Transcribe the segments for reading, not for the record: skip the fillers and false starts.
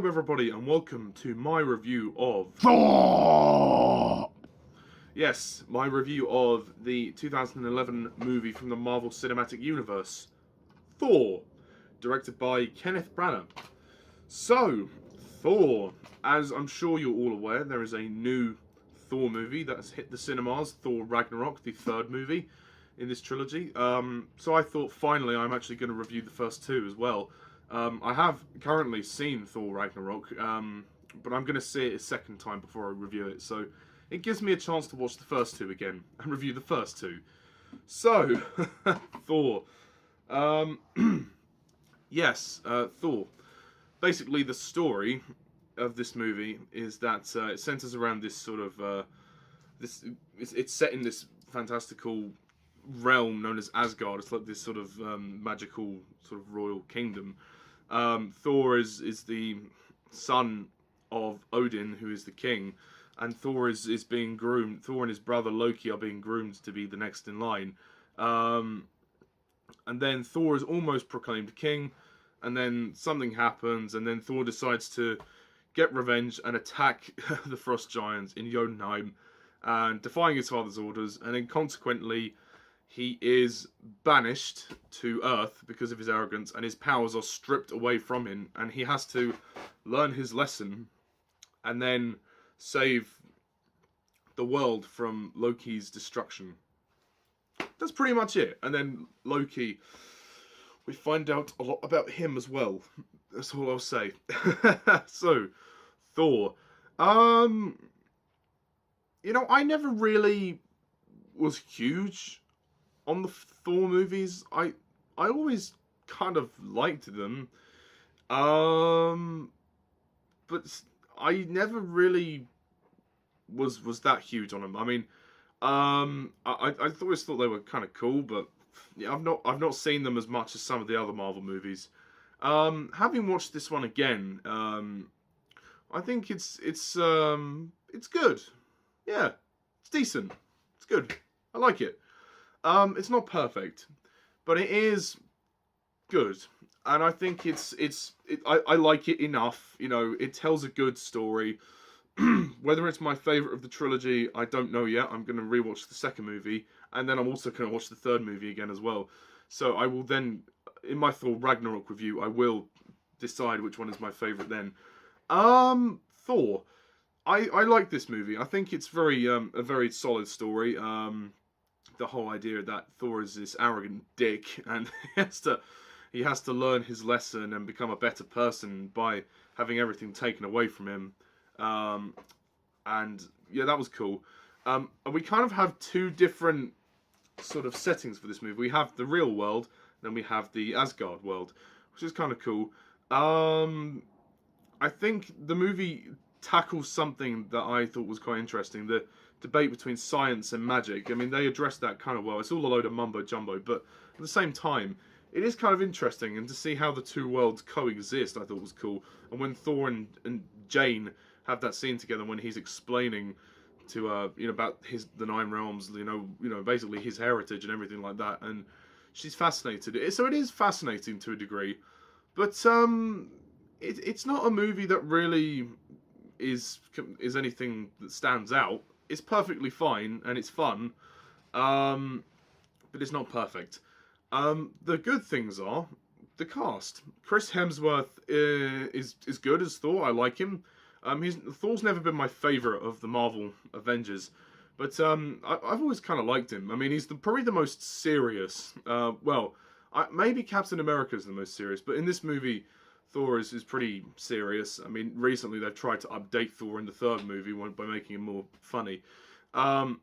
Hello everybody and welcome to my review of Thor! Yes, my review of the 2011 movie from the Marvel Cinematic Universe, Thor, directed by Kenneth Branagh. So, Thor, as I'm sure you're all aware, there is a new Thor movie that has hit the cinemas, Thor Ragnarok, the third movie in this trilogy. So I thought finally I'm actually going to review the first two as well. I have currently seen Thor Ragnarok, but I'm going to see it a second time before I review it, so it gives me a chance to watch the first two again and review the first two. So, Thor. Yes, Thor. Basically, the story of this movie is that it centers around this sort of it's set in this fantastical realm known as Asgard. It's like this sort of magical sort of royal kingdom. Thor is the son of Odin, who is the king, and Thor is being groomed. Thor and his brother Loki are being groomed to be the next in line. And then Thor is almost proclaimed king, and then something happens, and then Thor decides to get revenge and attack the Frost Giants in Jotunheim, and defying his father's orders, and then consequently he is banished to Earth because of his arrogance, and his powers are stripped away from him, and he has to learn his lesson and then save the world from Loki's destruction. That's pretty much it. And then Loki, we find out a lot about him as well. That's all I'll say. So, Thor. You know, I never really was huge on the Thor movies. I always kind of liked them, but I never really was that huge on them. I mean, I always thought they were kind of cool, but yeah, I've not seen them as much as some of the other Marvel movies. Having watched this one again, I think it's good. Yeah, it's decent. It's good. I like it. It's not perfect, but it is good, and I think I like it enough. You know, it tells a good story. Whether it's my favourite of the trilogy, I don't know yet. I'm going to rewatch the second movie, and then I'm also going to watch the third movie again as well. So I will then, in my Thor Ragnarok review, I will decide which one is my favourite then. Thor. I like this movie. I think it's a very solid story. The whole idea that Thor is this arrogant dick, and he has to learn his lesson and become a better person by having everything taken away from him. And yeah, that was cool. And we kind of have two different sort of settings for this movie. We have the real world, then we have the Asgard world, which is kind of cool. I think the movie tackles something that I thought was quite interesting. The debate between science and magic. I mean, they addressed that kind of well. It's all a load of mumbo jumbo, but at the same time, it is kind of interesting, and to see how the two worlds coexist, I thought was cool. And when Thor and Jane have that scene together, when he's explaining to you know, about the Nine Realms, you know, basically his heritage and everything like that, and she's fascinated. So it is fascinating to a degree, but it's not a movie that really is anything that stands out. It's perfectly fine and it's fun, but it's not perfect. The good things are the cast. Chris Hemsworth is good as Thor. I like him. Thor's never been my favourite of the Marvel Avengers, but I've always kind of liked him. I mean, he's probably the most serious. Maybe Captain America is the most serious, but in this movie, Thor is pretty serious. I mean, recently they've tried to update Thor in the third movie by making him more funny. I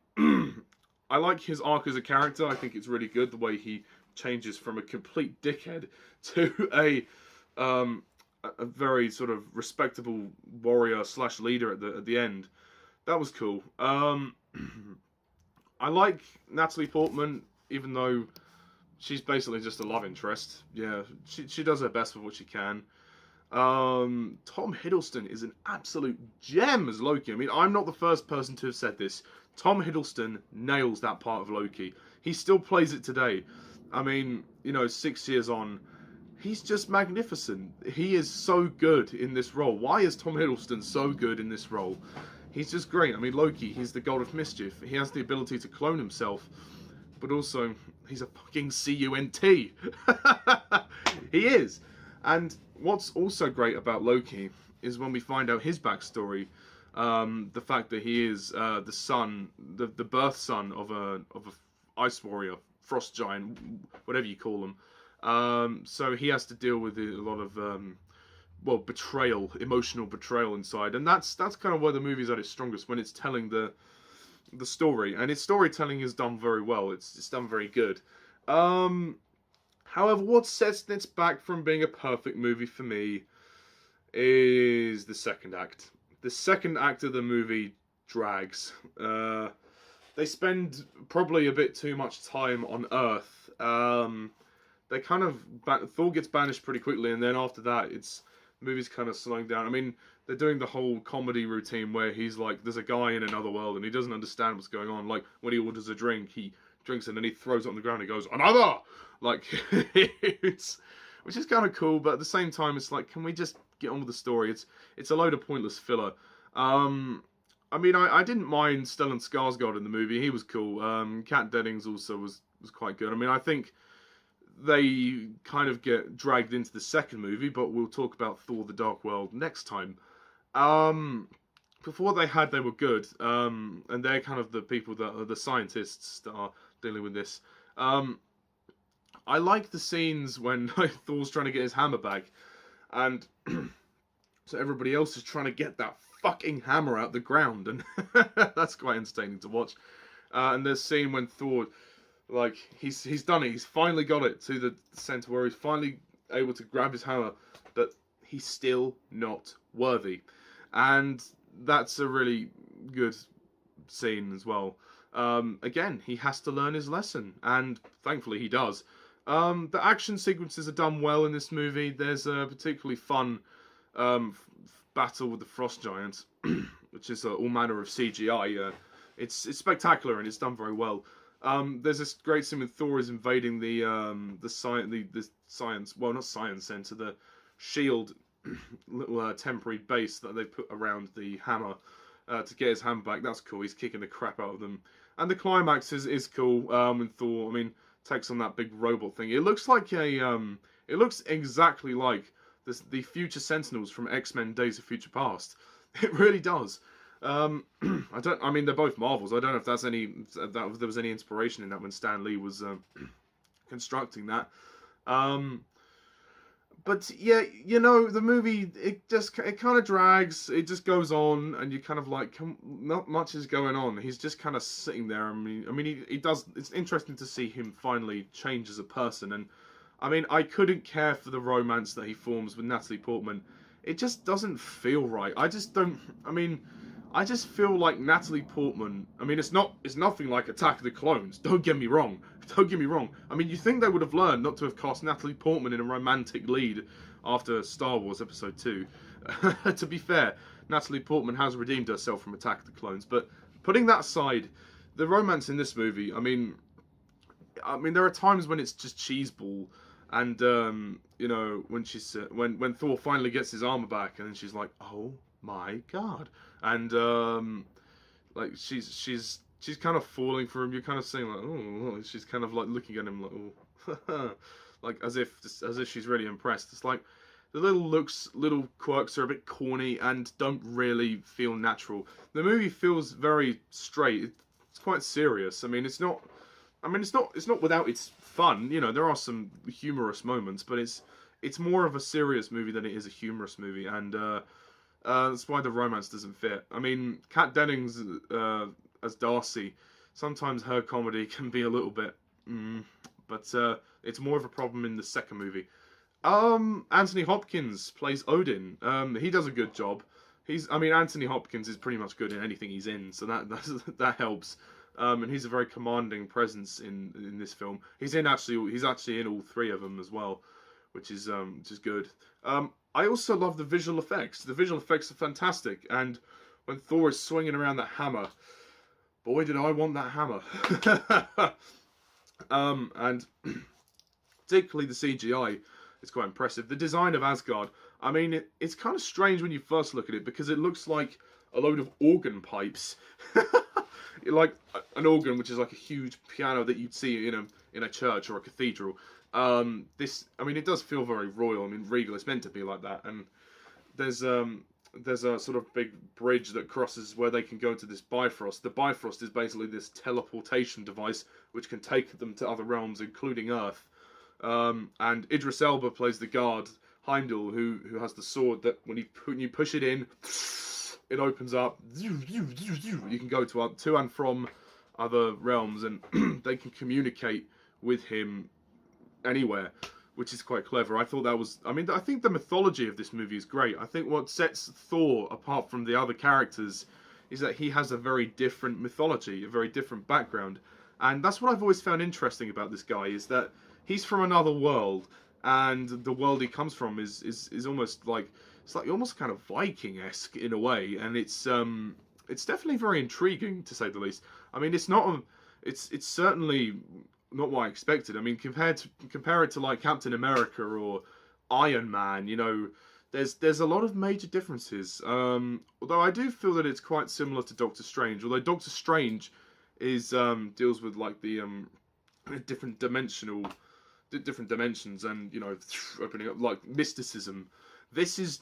like his arc as a character. I think it's really good the way he changes from a complete dickhead to a very sort of respectable warrior / leader at the end. That was cool. I like Natalie Portman, even though she's basically just a love interest. Yeah, she does her best with what she can. Tom Hiddleston is an absolute gem as Loki. I mean, I'm not the first person to have said this. Tom Hiddleston nails that part of Loki. He still plays it today. I mean, you know, 6 years on, he's just magnificent. He is so good in this role. Why is Tom Hiddleston so good in this role? He's just great. I mean, Loki, he's the god of mischief. He has the ability to clone himself, but also he's a fucking cunt. He is. And what's also great about Loki is when we find out his backstory, the fact that he is the son, the birth son of a ice warrior, frost giant, whatever you call them. So he has to deal with a lot of betrayal, emotional betrayal inside, and that's kind of where the movie's at its strongest, when it's telling the story, and its storytelling is done very well. It's done very good. However, what sets this back from being a perfect movie for me is the second act. The second act of the movie drags. They spend probably a bit too much time on Earth. They kind of Thor gets banished pretty quickly, and then after that, the movie's kind of slowing down. I mean, they're doing the whole comedy routine where he's like, there's a guy in another world, and he doesn't understand what's going on. Like when he orders a drink, he drinks it and he throws it on the ground. And he goes, another, like, which is kind of cool, but at the same time, it's like, can we just get on with the story? It's a load of pointless filler. I mean, I didn't mind Stellan Skarsgard in the movie. He was cool. Kat Dennings also was quite good. I mean, I think they kind of get dragged into the second movie, but we'll talk about Thor: The Dark World next time. Before they were good, and they're kind of the people that are the scientists that are dealing with this. I like the scenes when Thor's trying to get his hammer back, and so everybody else is trying to get that fucking hammer out the ground, and that's quite entertaining to watch. And there's a scene when Thor, like, he's done it. He's finally got it to the center where he's finally able to grab his hammer, but he's still not worthy. And that's a really good scene as well. Again, he has to learn his lesson, and thankfully he does. The action sequences are done well in this movie. There's a particularly fun battle with the frost giant, which is all manner of CGI. It's spectacular and it's done very well. There's this great scene when Thor is invading the science, well, not science center, the shield little temporary base that they put around the hammer to get his hammer back. That's cool. He's kicking the crap out of them, and the climax is cool. When Thor, I mean, takes on that big robot thing. It looks like it looks exactly like the future Sentinels from X-Men: Days of Future Past. It really does. I mean, they're both Marvels. I don't know if if there was any inspiration in that when Stan Lee was constructing that. But yeah, you know, the movie, it kind of drags. It just goes on, and you kind of like, not much is going on. He's just kind of sitting there. I mean, he does. It's interesting to see him finally change as a person. And I mean, I couldn't care for the romance that he forms with Natalie Portman. It just doesn't feel right. I just don't. I mean, I just feel like Natalie Portman. I mean, it's nothing like Attack of the Clones. Don't get me wrong. Don't get me wrong. I mean, you think they would have learned not to have cast Natalie Portman in a romantic lead after Star Wars Episode 2. To be fair, Natalie Portman has redeemed herself from Attack of the Clones. But putting that aside, the romance in this movie, I mean, there are times when it's just cheeseball, and you know, when when Thor finally gets his armor back, and then she's like, "Oh my god," and like she's kind of falling for him. You're kind of saying like, "Oh," she's kind of like looking at him like, "Oh," like as if she's really impressed. It's like the little quirks are a bit corny and don't really feel natural. The movie feels very straight. It's quite serious. I mean, it's not without its fun. You know, there are some humorous moments, but it's more of a serious movie than it is a humorous movie, and that's why the romance doesn't fit. I mean, Kat Dennings as Darcy, sometimes her comedy can be a little bit, but it's more of a problem in the second movie. Anthony Hopkins plays Odin. He does a good job. Anthony Hopkins is pretty much good in anything he's in, so that helps. And he's a very commanding presence in this film. He's actually in all three of them as well, which is good. I also love the visual effects. The visual effects are fantastic, and when Thor is swinging around that hammer, boy did I want that hammer. And particularly the CGI it's quite impressive. The design of Asgard, I mean, it's kind of strange when you first look at it because it looks like a load of organ pipes. Like an organ, which is like a huge piano that you'd see in a church or a cathedral. This, I mean, it does feel very royal. I mean, regal. It's meant to be like that. And there's a sort of big bridge that crosses where they can go into this Bifrost. The Bifrost is basically this teleportation device which can take them to other realms, including Earth. And Idris Elba plays the guard, Heimdall, who has the sword that when you push it in, it opens up. You can go to and from other realms, and they can communicate with him anywhere, which is quite clever. I thought that was... I mean, I think the mythology of this movie is great. I think what sets Thor apart from the other characters is that he has a very different mythology, a very different background. And that's what I've always found interesting about this guy, is that he's from another world, and the world he comes from is almost like... It's like almost kind of Viking-esque in a way, and it's definitely very intriguing, to say the least. I mean, it's not... It's certainly... not what I expected. I mean, compare it to like Captain America or Iron Man, you know, there's a lot of major differences. Although I do feel that it's quite similar to Doctor Strange. Although Doctor Strange is deals with like the different dimensions and, you know, opening up like mysticism. This is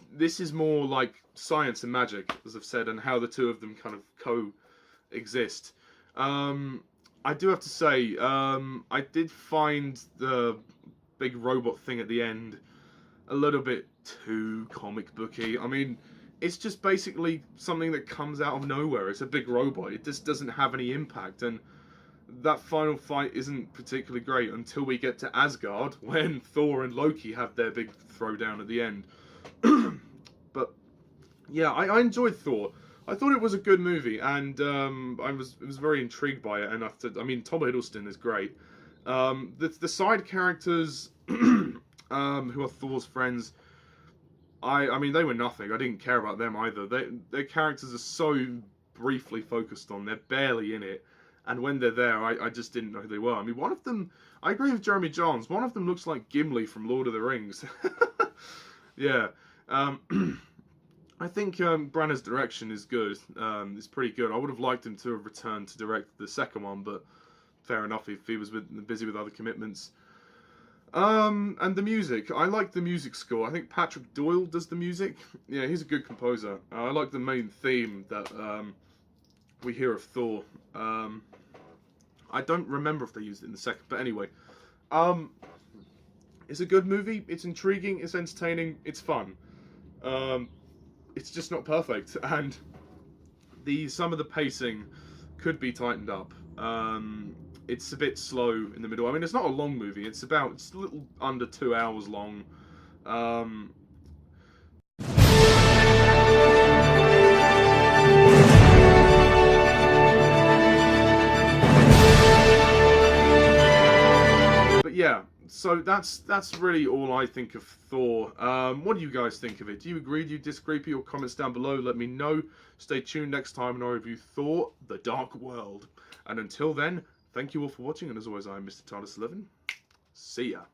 more like science and magic, as I've said, and how the two of them kind of coexist. I do have to say, I did find the big robot thing at the end a little bit too comic booky. I mean, it's just basically something that comes out of nowhere. It's a big robot. It just doesn't have any impact, and that final fight isn't particularly great until we get to Asgard, when Thor and Loki have their big throwdown at the end. But yeah, I enjoyed Thor. I thought it was a good movie, and I was very intrigued by it. And I mean, Tom Hiddleston is great. The side characters who are Thor's friends, I mean, they were nothing. I didn't care about them either. Their characters are so briefly focused on. They're barely in it, and when they're there, I just didn't know who they were. I mean, one of them, I agree with Jeremy Johns. One of them looks like Gimli from Lord of the Rings. Yeah. I think Brannag's direction is good. It's pretty good. I would have liked him to have returned to direct the second one, but fair enough if he was busy with other commitments. And the music. I like the music score. I think Patrick Doyle does the music. Yeah, he's a good composer. I like the main theme that we hear of Thor. I don't remember if they used it in the second, but anyway. It's a good movie. It's intriguing. It's entertaining. It's fun. It's just not perfect, and some of the pacing could be tightened up. It's a bit slow in the middle. I mean, it's not a long movie. It's a little under 2 hours long. But yeah. So that's really all I think of Thor. What do you guys think of it? Do you agree? Do you disagree? Put your comments down below. Let me know. Stay tuned next time when I review Thor: The Dark World. And until then, thank you all for watching. And as always, I'm Mr. TARDIS11. See ya.